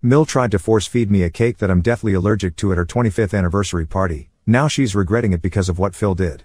Mill tried to force feed me a cake that I'm deathly allergic to at her 25th anniversary party. Now she's regretting it because of what Phil did.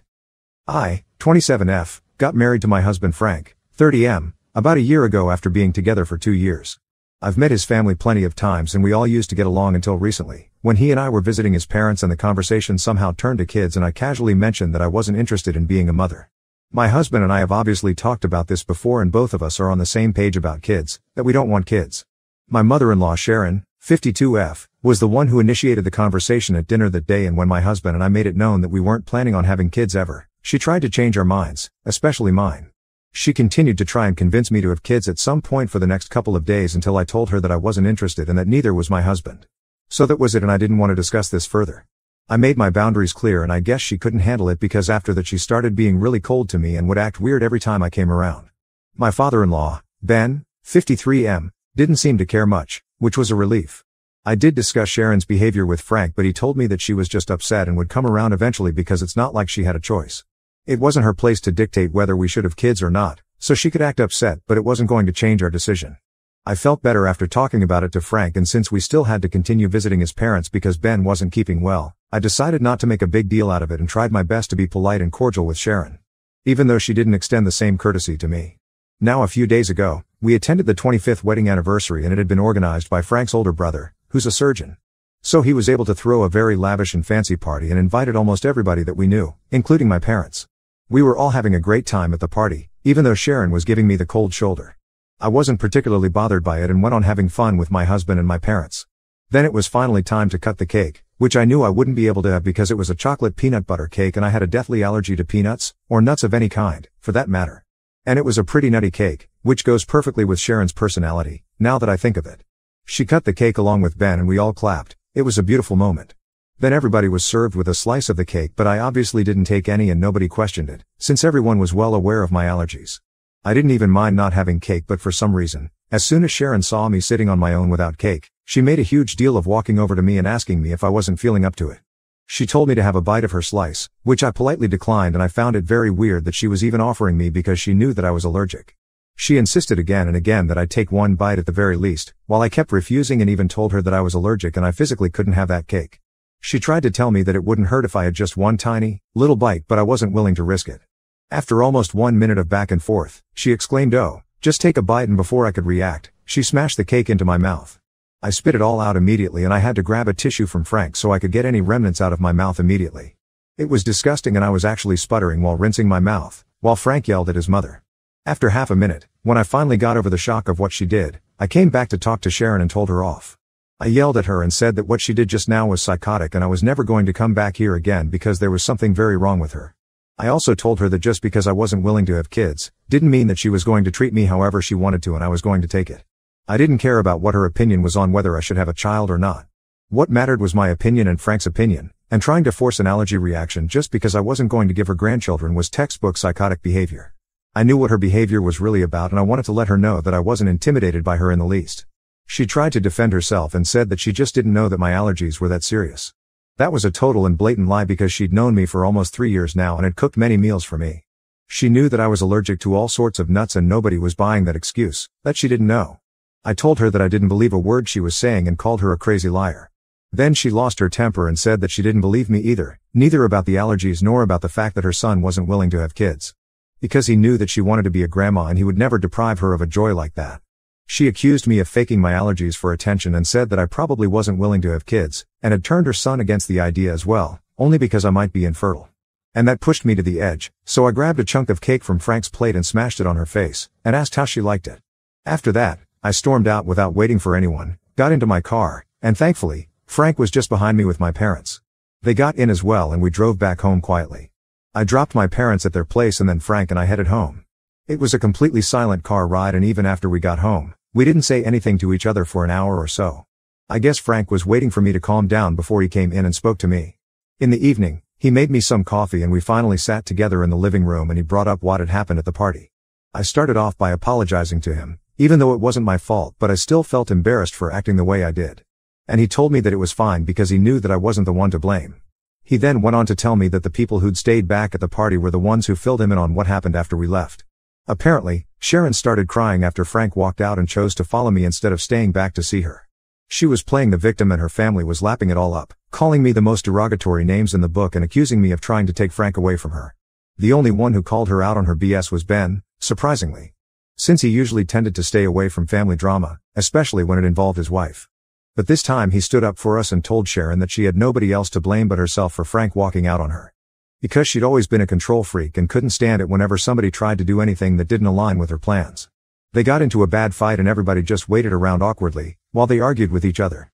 I, 27F, got married to my husband Frank, 30M, about a year ago after being together for 2 years. I've met his family plenty of times and we all used to get along until recently, when he and I were visiting his parents and the conversation somehow turned to kids and I casually mentioned that I wasn't interested in being a mother. My husband and I have obviously talked about this before and both of us are on the same page about kids, that we don't want kids. My mother-in-law Sharon, 52F, was the one who initiated the conversation at dinner that day, and when my husband and I made it known that we weren't planning on having kids ever, she tried to change our minds, especially mine. She continued to try and convince me to have kids at some point for the next couple of days until I told her that I wasn't interested and that neither was my husband. So that was it, and I didn't want to discuss this further. I made my boundaries clear and I guess she couldn't handle it because after that she started being really cold to me and would act weird every time I came around. My father-in-law, Ben, 53M, didn't seem to care much, which was a relief. I did discuss Sharon's behavior with Frank, but he told me that she was just upset and would come around eventually because it's not like she had a choice. It wasn't her place to dictate whether we should have kids or not, so she could act upset, but it wasn't going to change our decision. I felt better after talking about it to Frank, and since we still had to continue visiting his parents because Ben wasn't keeping well, I decided not to make a big deal out of it and tried my best to be polite and cordial with Sharon. Even though she didn't extend the same courtesy to me. Now a few days ago, we attended the 25th wedding anniversary and it had been organized by Frank's older brother, who's a surgeon. So he was able to throw a very lavish and fancy party and invited almost everybody that we knew, including my parents. We were all having a great time at the party, even though Sharon was giving me the cold shoulder. I wasn't particularly bothered by it and went on having fun with my husband and my parents. Then it was finally time to cut the cake, which I knew I wouldn't be able to have because it was a chocolate peanut butter cake and I had a deathly allergy to peanuts, or nuts of any kind, for that matter. And it was a pretty nutty cake, which goes perfectly with Sharon's personality, now that I think of it. She cut the cake along with Ben and we all clapped. It was a beautiful moment. Then everybody was served with a slice of the cake, but I obviously didn't take any and nobody questioned it, since everyone was well aware of my allergies. I didn't even mind not having cake, but for some reason, as soon as Sharon saw me sitting on my own without cake, she made a huge deal of walking over to me and asking me if I wasn't feeling up to it. She told me to have a bite of her slice, which I politely declined, and I found it very weird that she was even offering me because she knew that I was allergic. She insisted again and again that I take one bite at the very least, while I kept refusing and even told her that I was allergic and I physically couldn't have that cake. She tried to tell me that it wouldn't hurt if I had just one tiny, little bite, but I wasn't willing to risk it. After almost 1 minute of back and forth, she exclaimed, "Oh, just take a bite," and before I could react, she smashed the cake into my mouth. I spit it all out immediately and I had to grab a tissue from Frank so I could get any remnants out of my mouth immediately. It was disgusting and I was actually sputtering while rinsing my mouth, while Frank yelled at his mother. After half a minute, when I finally got over the shock of what she did, I came back to talk to Sharon and told her off. I yelled at her and said that what she did just now was psychotic and I was never going to come back here again because there was something very wrong with her. I also told her that just because I wasn't willing to have kids, didn't mean that she was going to treat me however she wanted to and I was going to take it. I didn't care about what her opinion was on whether I should have a child or not. What mattered was my opinion and Frank's opinion, and trying to force an allergy reaction just because I wasn't going to give her grandchildren was textbook psychotic behavior. I knew what her behavior was really about and I wanted to let her know that I wasn't intimidated by her in the least. She tried to defend herself and said that she just didn't know that my allergies were that serious. That was a total and blatant lie because she'd known me for almost 3 years now and had cooked many meals for me. She knew that I was allergic to all sorts of nuts and nobody was buying that excuse, that she didn't know. I told her that I didn't believe a word she was saying and called her a crazy liar. Then she lost her temper and said that she didn't believe me either, neither about the allergies nor about the fact that her son wasn't willing to have kids. Because he knew that she wanted to be a grandma and he would never deprive her of a joy like that. She accused me of faking my allergies for attention and said that I probably wasn't willing to have kids, and had turned her son against the idea as well, only because I might be infertile. And that pushed me to the edge, so I grabbed a chunk of cake from Frank's plate and smashed it on her face, and asked how she liked it. After that, I stormed out without waiting for anyone, got into my car, and thankfully, Frank was just behind me with my parents. They got in as well and we drove back home quietly. I dropped my parents at their place and then Frank and I headed home. It was a completely silent car ride and even after we got home, we didn't say anything to each other for an hour or so. I guess Frank was waiting for me to calm down before he came in and spoke to me. In the evening, he made me some coffee and we finally sat together in the living room and he brought up what had happened at the party. I started off by apologizing to him, even though it wasn't my fault, but I still felt embarrassed for acting the way I did. And he told me that it was fine because he knew that I wasn't the one to blame. He then went on to tell me that the people who'd stayed back at the party were the ones who filled him in on what happened after we left. Apparently, Sharon started crying after Frank walked out and chose to follow me instead of staying back to see her. She was playing the victim and her family was lapping it all up, calling me the most derogatory names in the book and accusing me of trying to take Frank away from her. The only one who called her out on her BS was Ben, surprisingly. Since he usually tended to stay away from family drama, especially when it involved his wife. But this time he stood up for us and told Sharon that she had nobody else to blame but herself for Frank walking out on her. Because she'd always been a control freak and couldn't stand it whenever somebody tried to do anything that didn't align with her plans. They got into a bad fight and everybody just waited around awkwardly, while they argued with each other.